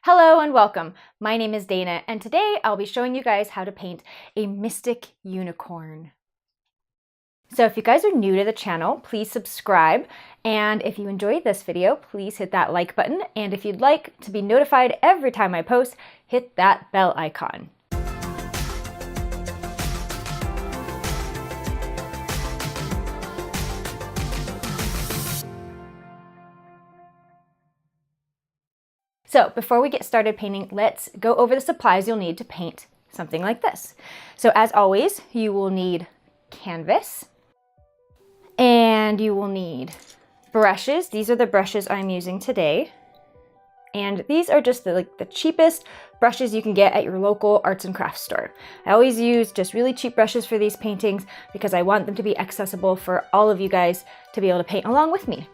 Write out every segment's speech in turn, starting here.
Hello and welcome. My name is Dana, and today I'll be showing you guys how to paint a mystic unicorn. So if you guys are new to the channel, please subscribe, and if you enjoyed this video, please hit that like button, and if you'd like to be notified every time I post, hit that bell icon. So before we get started painting, let's go over the supplies you'll need to paint something like this. So as always, you will need canvas, and you will need brushes. These are the brushes I'm using today. And these are just the cheapest brushes you can get at your local arts and crafts store. I always use just really cheap brushes for these paintings because I want them to be accessible for all of you guys to be able to paint along with me.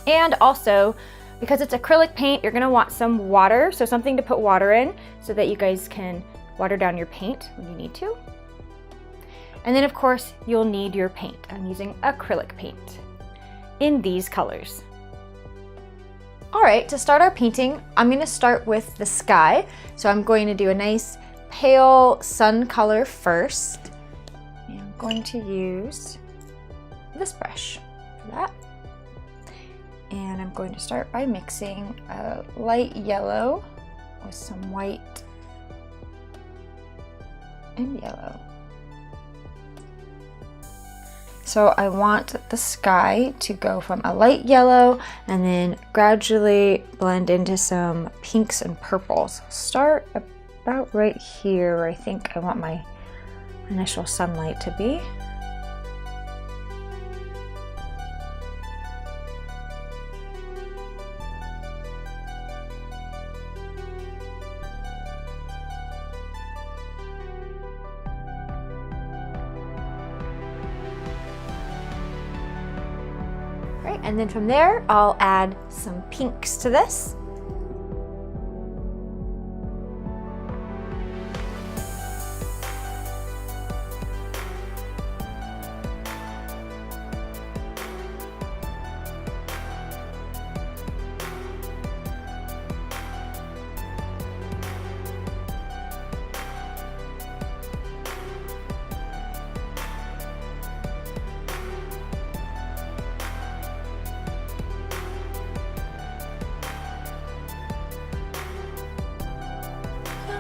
And also, because it's acrylic paint, you're gonna want some water, so something to put water in so that you guys can water down your paint when you need to. And then of course, you'll need your paint. I'm using acrylic paint in these colors. All right, to start our painting, I'm gonna start with the sky. So I'm going to do a nice pale sun color first. And I'm going to use this brush for that. And I'm going to start by mixing a light yellow with some white and yellow. So I want the sky to go from a light yellow and then gradually blend into some pinks and purples. Start about right here where I think I want my initial sunlight to be. Right, and then from there, I'll add some pinks to this.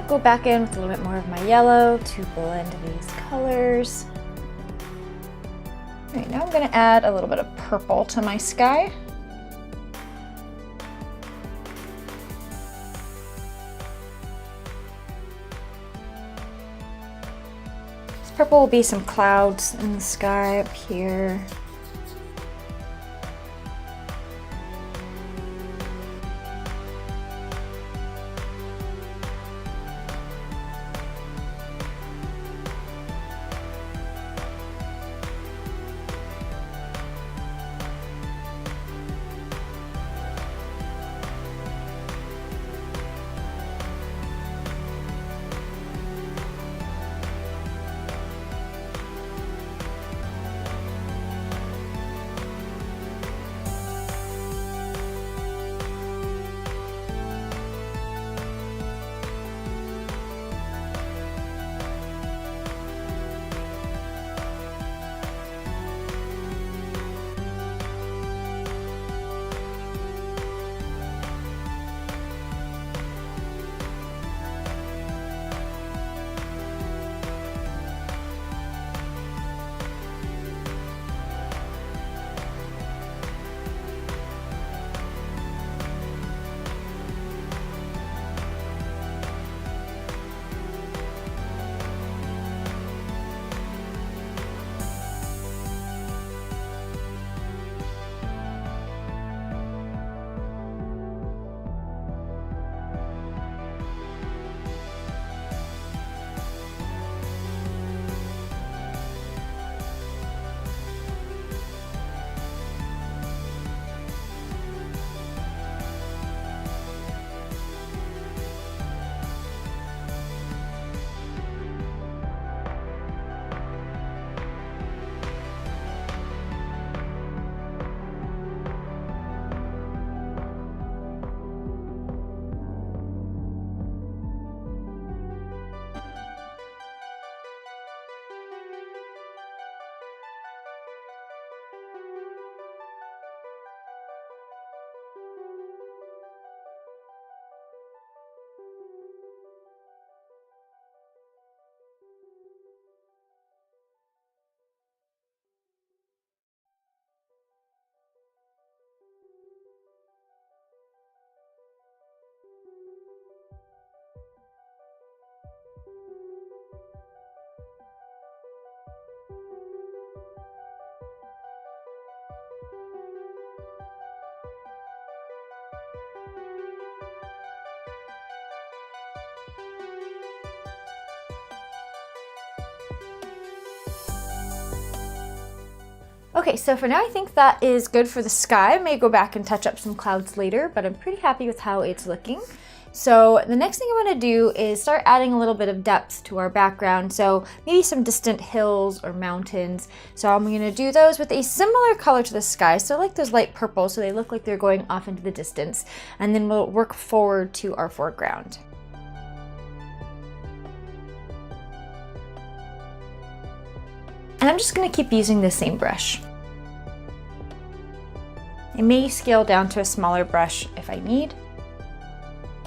Go back in with a little bit more of my yellow to blend these colors. All right, now I'm going to add a little bit of purple to my sky. This purple will be some clouds in the sky up here. Okay, so for now I think that is good for the sky. I may go back and touch up some clouds later, but I'm pretty happy with how it's looking. So the next thing I want to do is start adding a little bit of depth to our background. So maybe some distant hills or mountains. So I'm going to do those with a similar color to the sky. So like those light purple, so they look like they're going off into the distance. And then we'll work forward to our foreground. And I'm just going to keep using the same brush. I may scale down to a smaller brush if I need,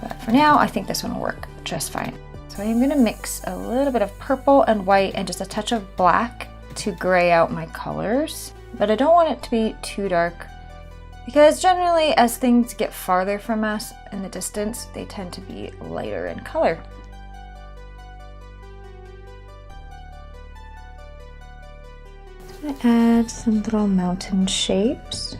but for now I think this one will work just fine. So I'm going to mix a little bit of purple and white and just a touch of black to gray out my colors, but I don't want it to be too dark because generally as things get farther from us in the distance, they tend to be lighter in color. Add some little mountain shapes.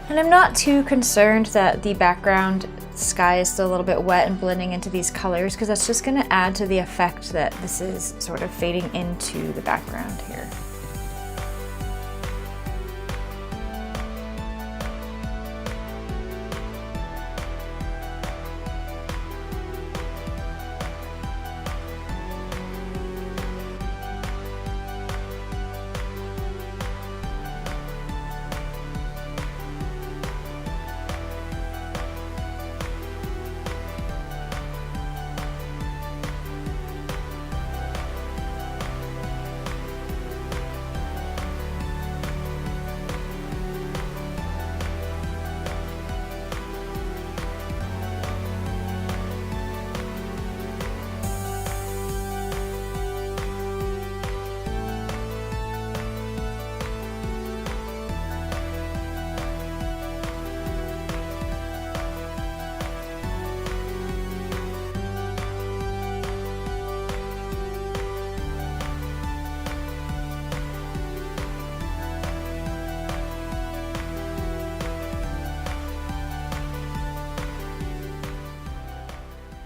And I'm not too concerned that the background sky is still a little bit wet and blending into these colors, because that's just going to add to the effect that this is sort of fading into the background here.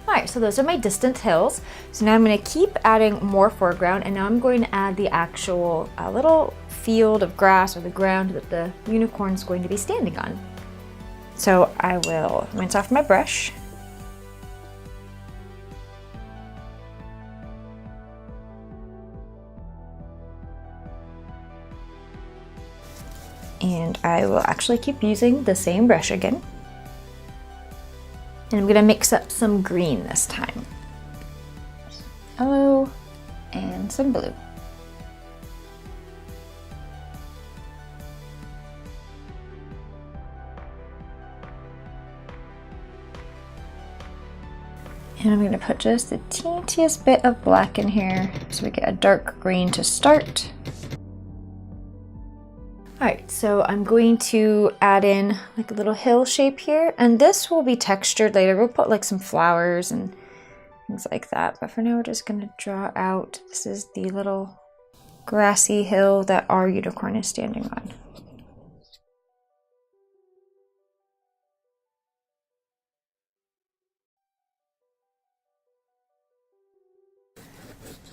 Alright, so those are my distant hills. So now I'm going to keep adding more foreground, and now I'm going to add the actual little field of grass or the ground that the unicorn is going to be standing on. So I will rinse off my brush. And I will actually keep using the same brush again. And I'm going to mix up some green this time. Yellow and some blue. And I'm going to put just the teentiest bit of black in here so we get a dark green to start. Alright, so I'm going to add in like a little hill shape here, and this will be textured later. We'll put like some flowers and things like that, but for now we're just going to draw out, this is the little grassy hill that our unicorn is standing on.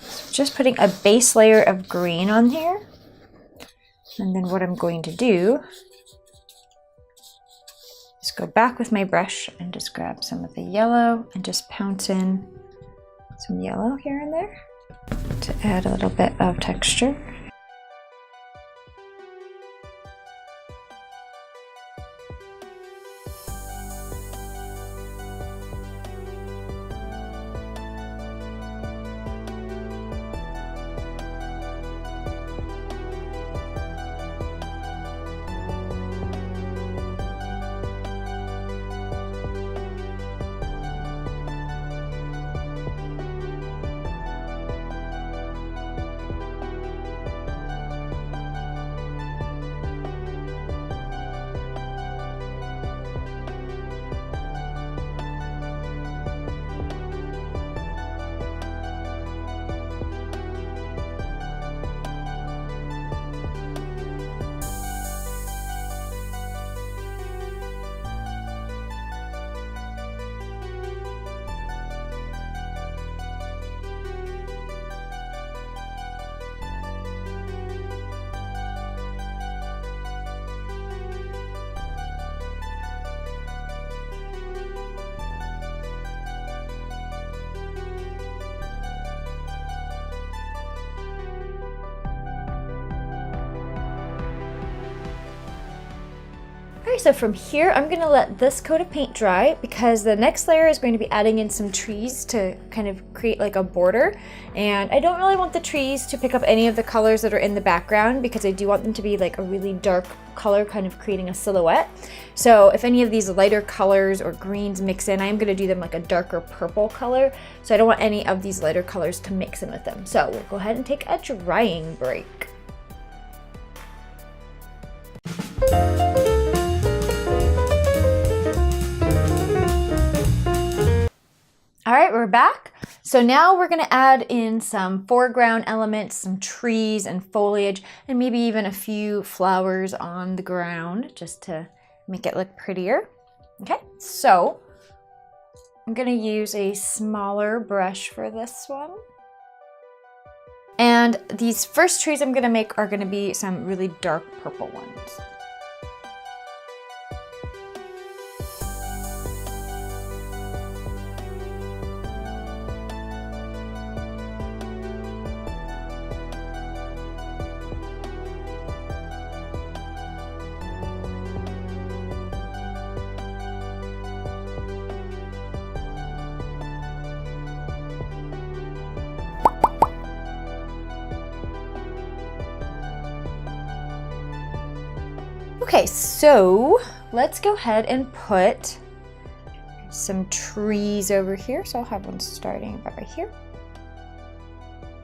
So just putting a base layer of green on here. And then what I'm going to do is go back with my brush and just grab some of the yellow and just pounce in some yellow here and there to add a little bit of texture. Okay, so from here, I'm gonna let this coat of paint dry because the next layer is going to be adding in some trees to kind of create like a border. And I don't really want the trees to pick up any of the colors that are in the background because I do want them to be like a really dark color, kind of creating a silhouette. So if any of these lighter colors or greens mix in, I'm gonna do them like a darker purple color. So I don't want any of these lighter colors to mix in with them. So we'll go ahead and take a drying break. All right, we're back. So now we're gonna add in some foreground elements, some trees and foliage, and maybe even a few flowers on the ground just to make it look prettier. Okay, so I'm gonna use a smaller brush for this one. And these first trees I'm gonna make are gonna be some really dark purple ones. Okay, so let's go ahead and put some trees over here. So I'll have one starting about right here.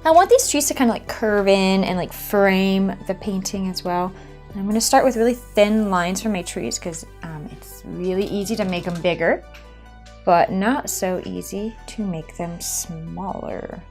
I want these trees to kind of like curve in and like frame the painting as well. And I'm going to start with really thin lines for my trees because it's really easy to make them bigger, but not so easy to make them smaller.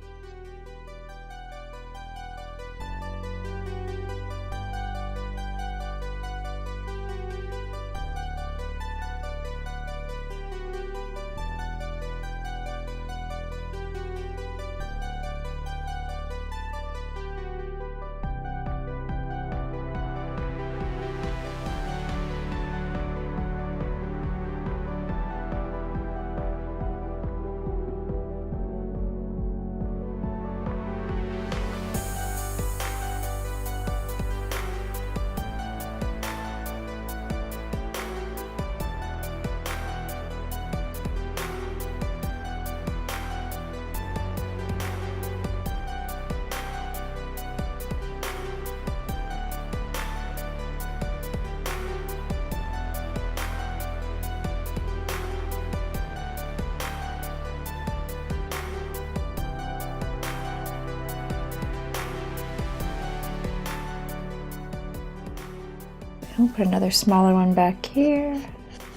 I'll put another smaller one back here,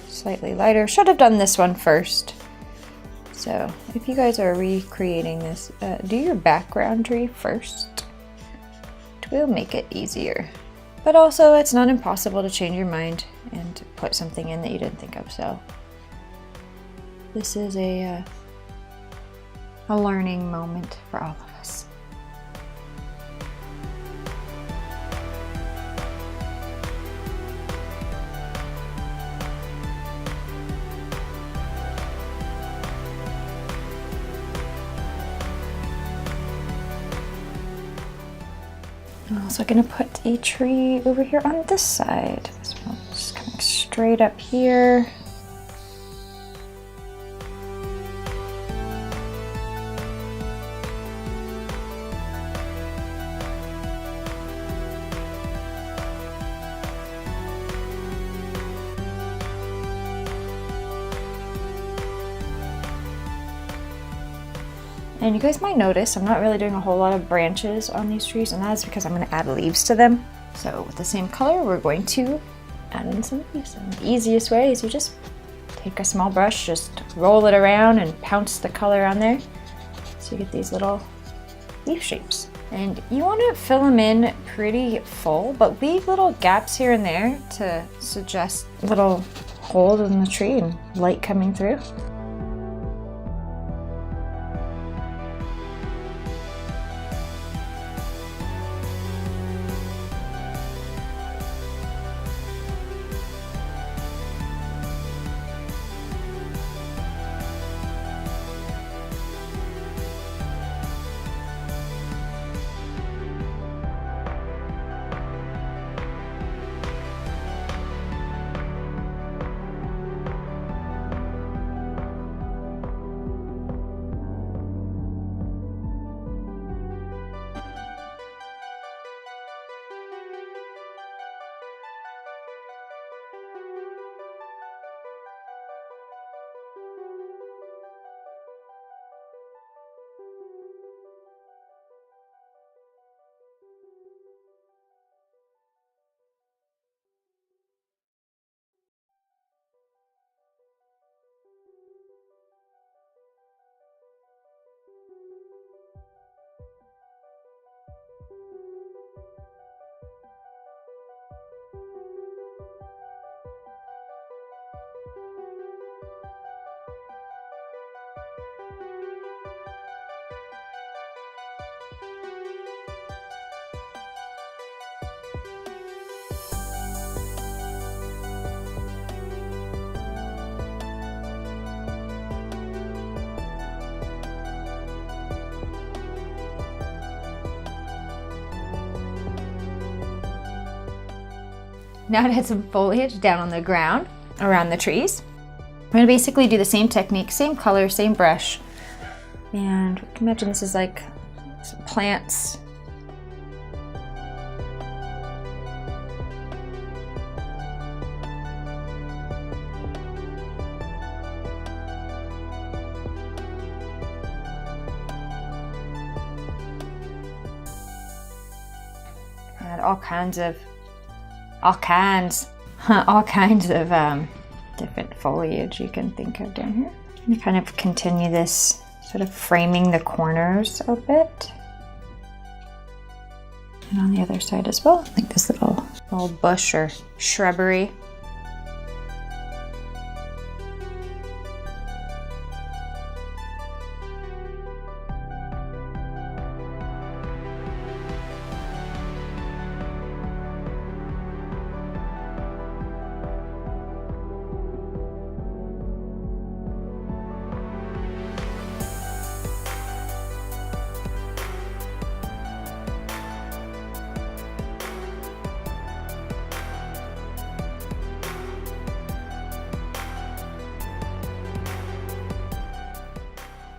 slightly lighter. Should have done this one first. So if you guys are recreating this, do your background tree first. It will make it easier. But also it's not impossible to change your mind and put something in that you didn't think of. So this is a learning moment for all of us. I'm also going to put a tree over here on this side. This one's coming straight up here. And you guys might notice I'm not really doing a whole lot of branches on these trees, and that's because I'm going to add leaves to them. So with the same color, we're going to add in some leaves. And the easiest way is you just take a small brush, just roll it around and pounce the color on there. So you get these little leaf shapes. And you want to fill them in pretty full, but leave little gaps here and there to suggest little holes in the tree and light coming through. Now to add some foliage down on the ground around the trees. I'm gonna basically do the same technique, same color, same brush. And imagine this is like some plants. Add all kinds of different foliage you can think of down here. And kind of continue this, sort of framing the corners a bit. And on the other side as well, like this little bush or shrubbery.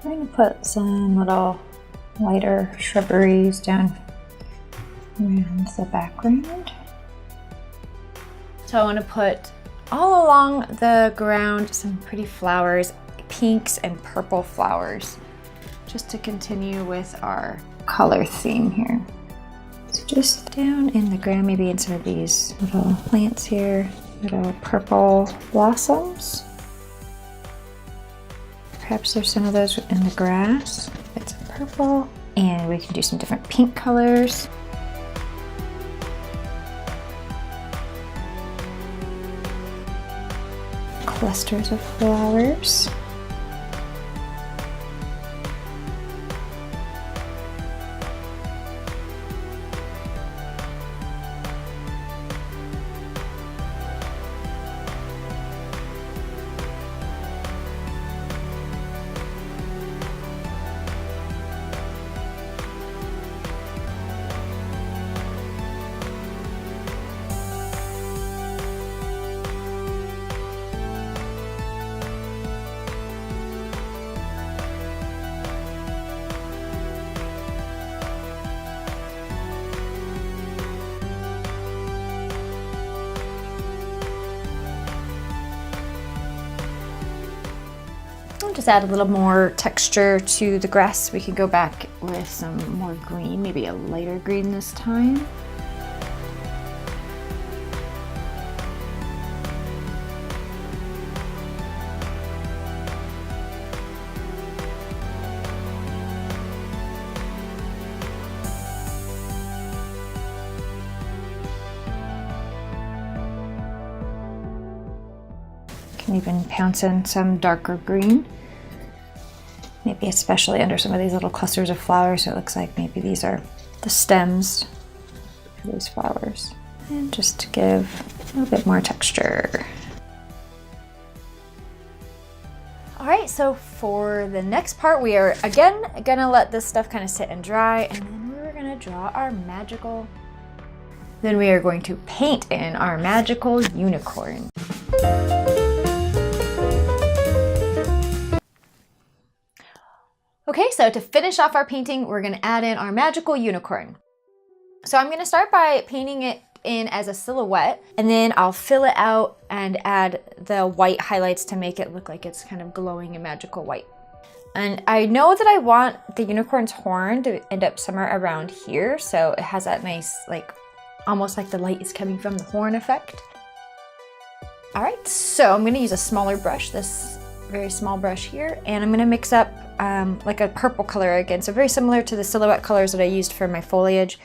I'm going to put some little lighter shrubberies down around the background. So I want to put all along the ground some pretty flowers, pinks and purple flowers, just to continue with our color theme here. So just down in the ground, maybe in some of these little plants here, little purple blossoms. Perhaps there's some of those in the grass. It's purple. And we can do some different pink colors. Clusters of flowers. Just add a little more texture to the grass. We can go back with some more green, maybe a lighter green this time. Can even pounce in some darker green. Maybe especially under some of these little clusters of flowers, so it looks like maybe these are the stems for these flowers. And just to give a little bit more texture. All right, so for the next part, we are again gonna let this stuff kind of sit and dry, and then we're gonna draw our magical. Then we are going to paint in our magical unicorn. Okay, so to finish off our painting, we're gonna add in our magical unicorn. So I'm gonna start by painting it in as a silhouette, and then I'll fill it out and add the white highlights to make it look like it's kind of glowing in magical white. And I know that I want the unicorn's horn to end up somewhere around here, so it has that nice, like, almost like the light is coming from the horn effect. All right, so I'm gonna use a smaller brush, this very small brush here, and I'm gonna mix up like a purple color again, so very similar to the silhouette colors that I used for my foliage.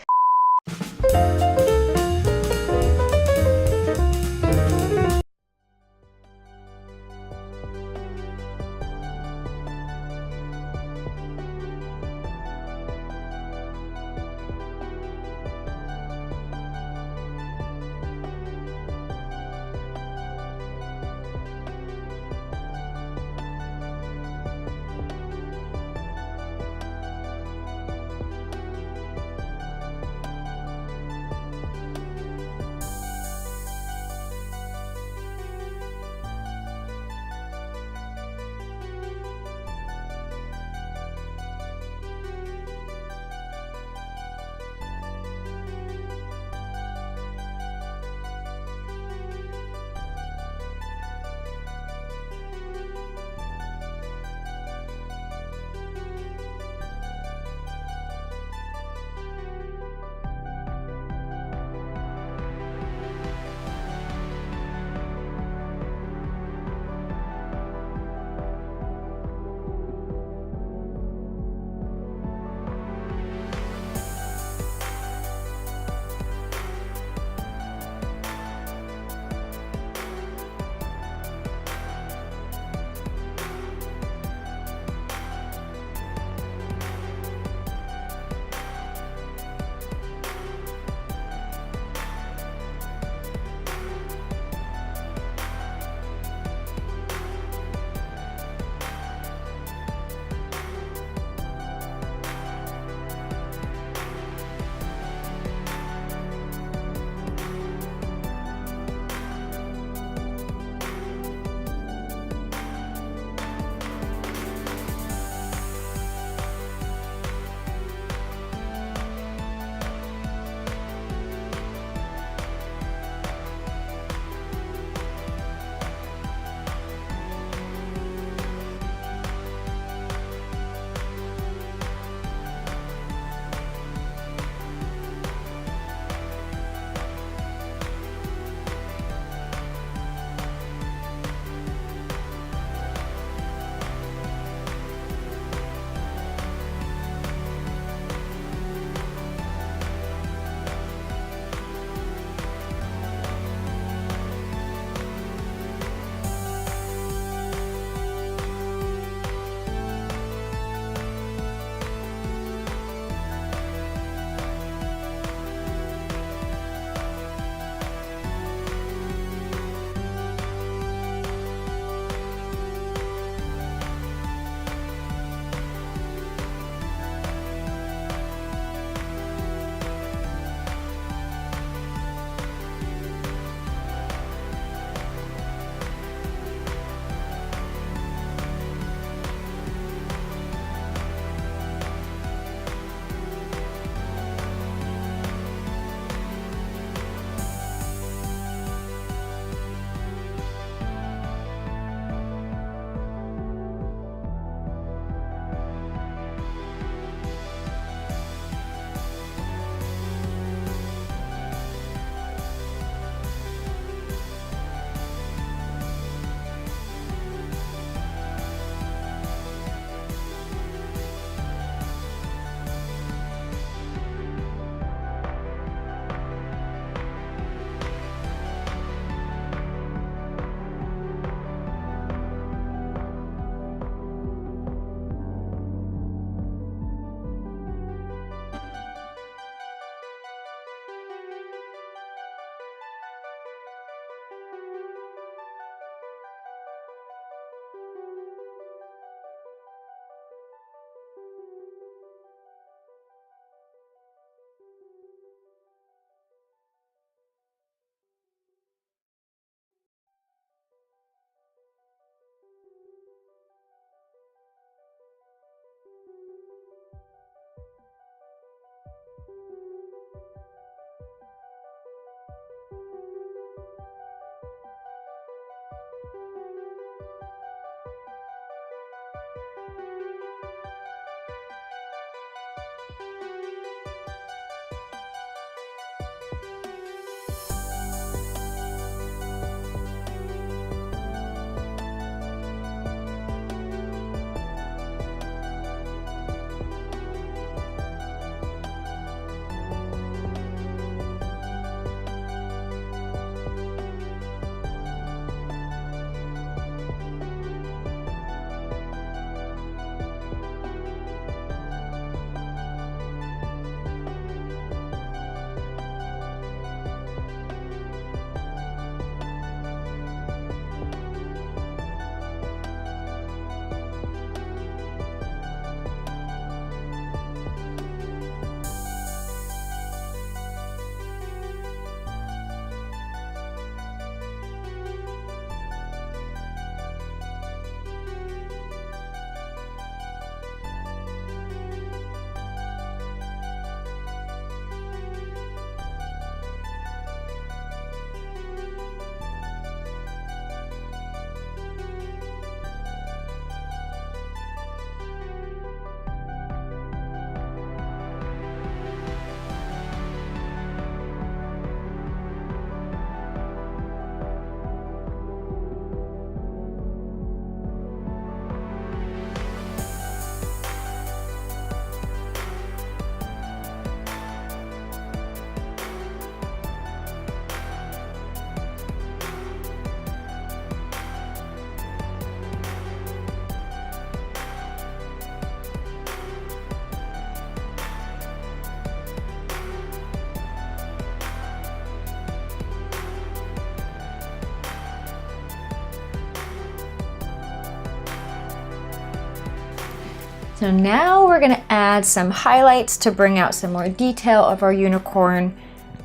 So now we're gonna add some highlights to bring out some more detail of our unicorn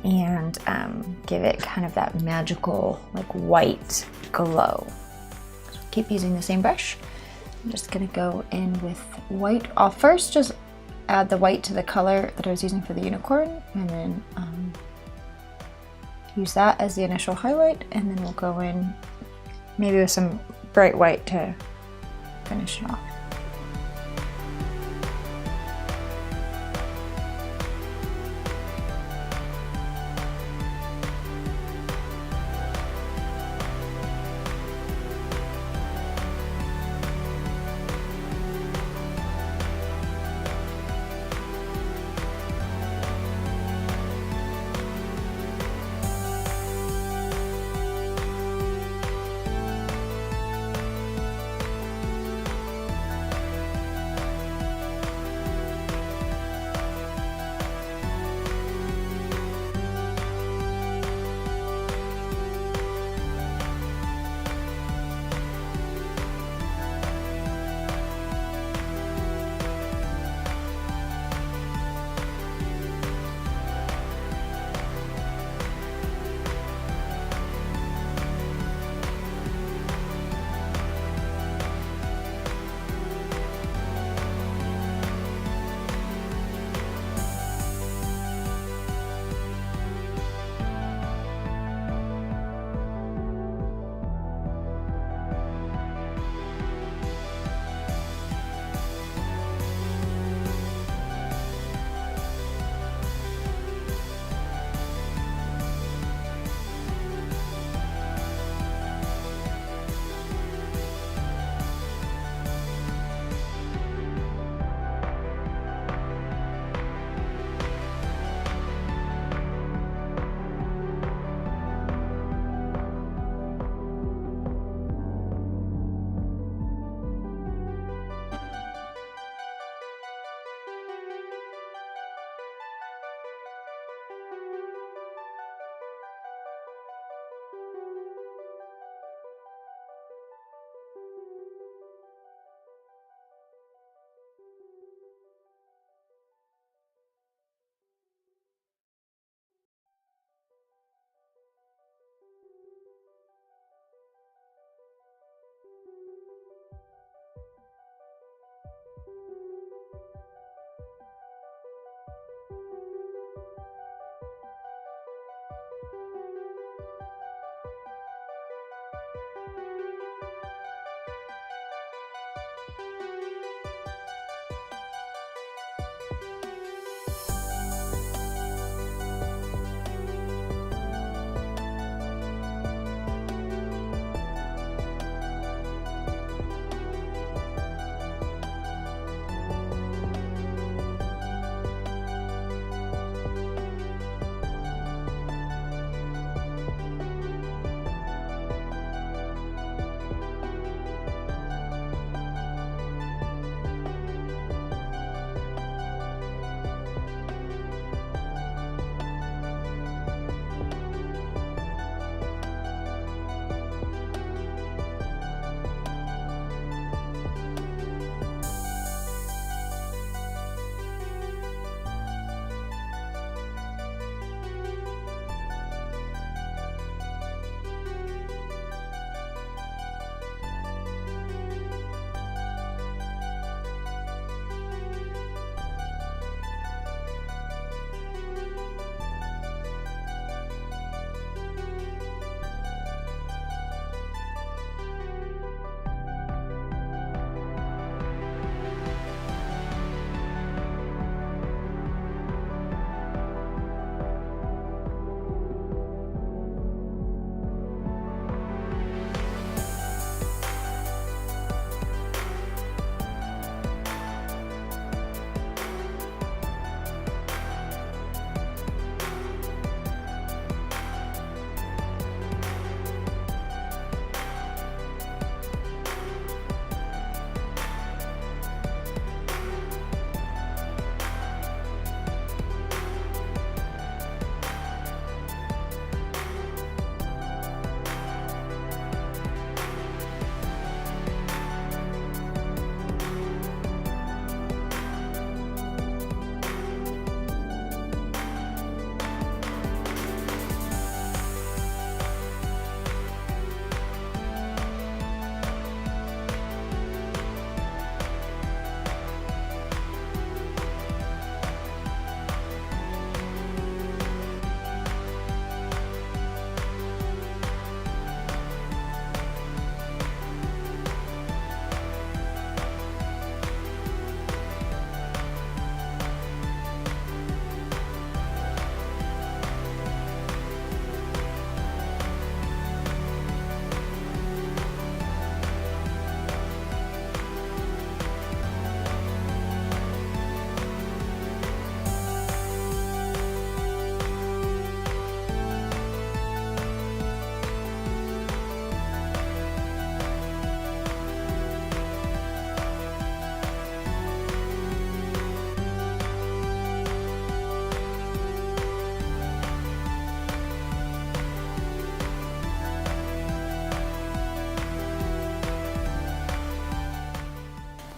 and give it kind of that magical like white glow. So keep using the same brush. I'm just gonna go in with white. I'll first just add the white to the color that I was using for the unicorn, and then use that as the initial highlight, and then we'll go in maybe with some bright white to finish it off.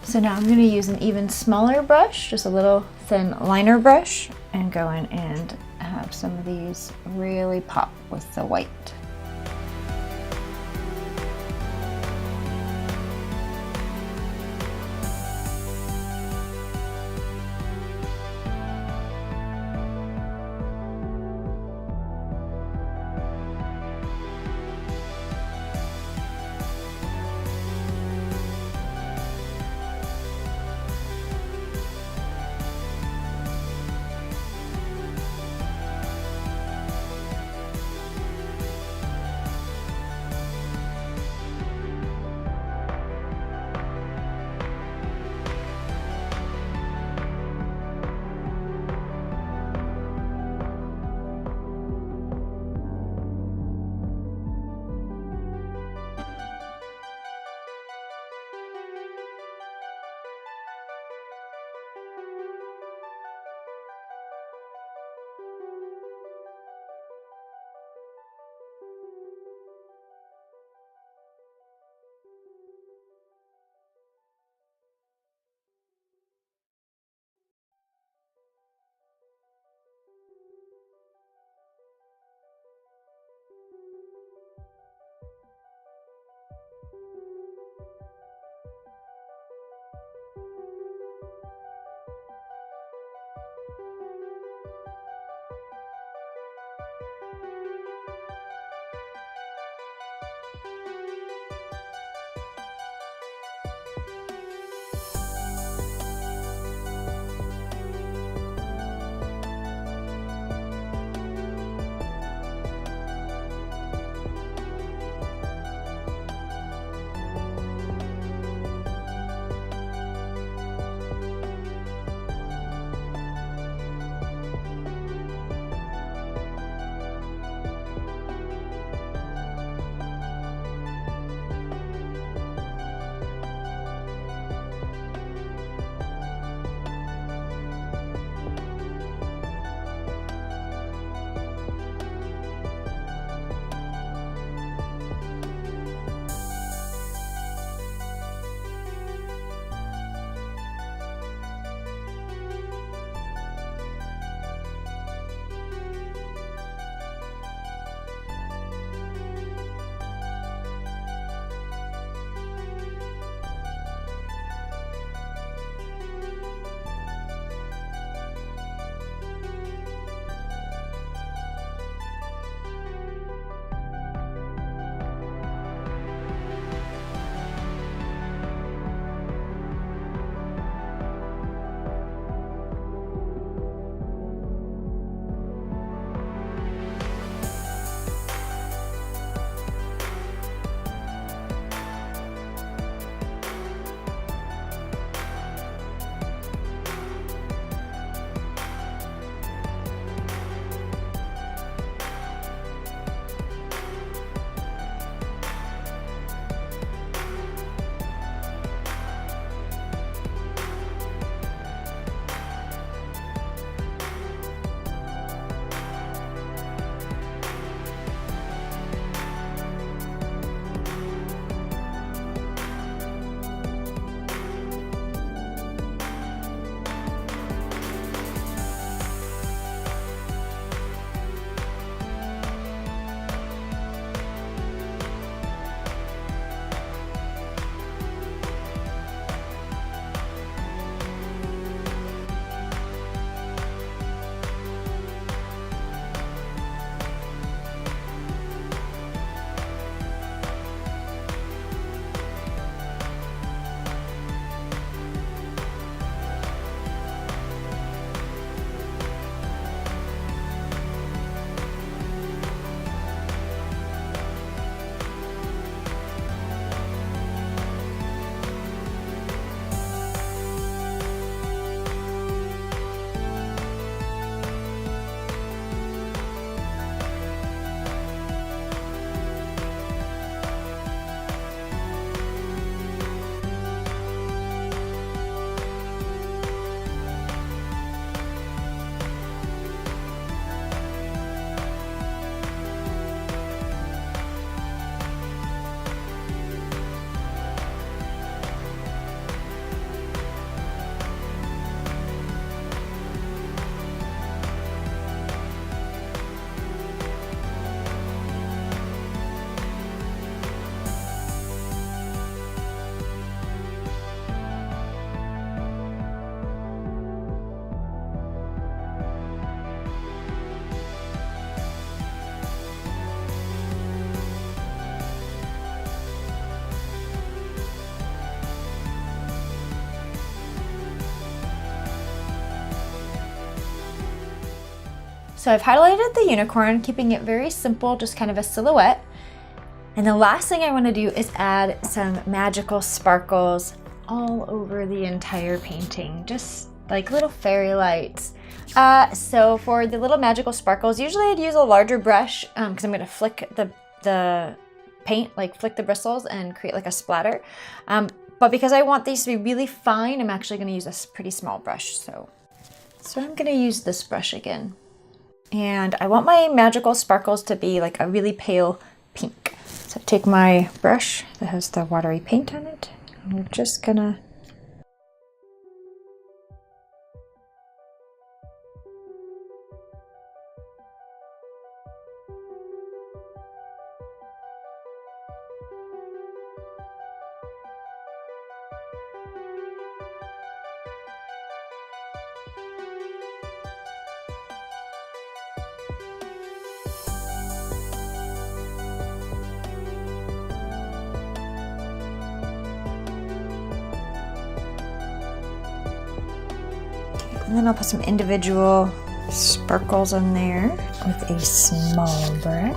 So now I'm going to use an even smaller brush, just a little thin liner brush, and go in and have some of these really pop with the white. So I've highlighted the unicorn, keeping it very simple, just kind of a silhouette. And the last thing I want to do is add some magical sparkles all over the entire painting, just like little fairy lights. So for the little magical sparkles, usually I'd use a larger brush because I'm going to flick the paint, like flick the bristles and create like a splatter. But because I want these to be really fine, I'm actually going to use a pretty small brush. So I'm going to use this brush again. And I want my magical sparkles to be like a really pale pink. So take my brush that has the watery paint on it, and we're just gonna and then I'll put some individual sparkles in there with a small brush.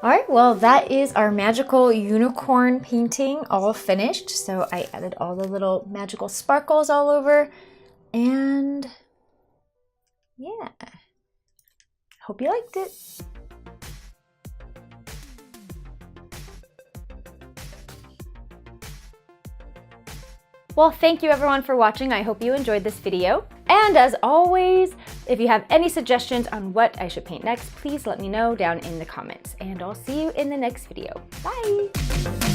All right, well, that is our magical unicorn painting all finished. So I added all the little magical sparkles all over, and yeah, hope you liked it. Well, thank you everyone for watching. I hope you enjoyed this video. And as always, if you have any suggestions on what I should paint next, please let me know down in the comments. And I'll see you in the next video. Bye!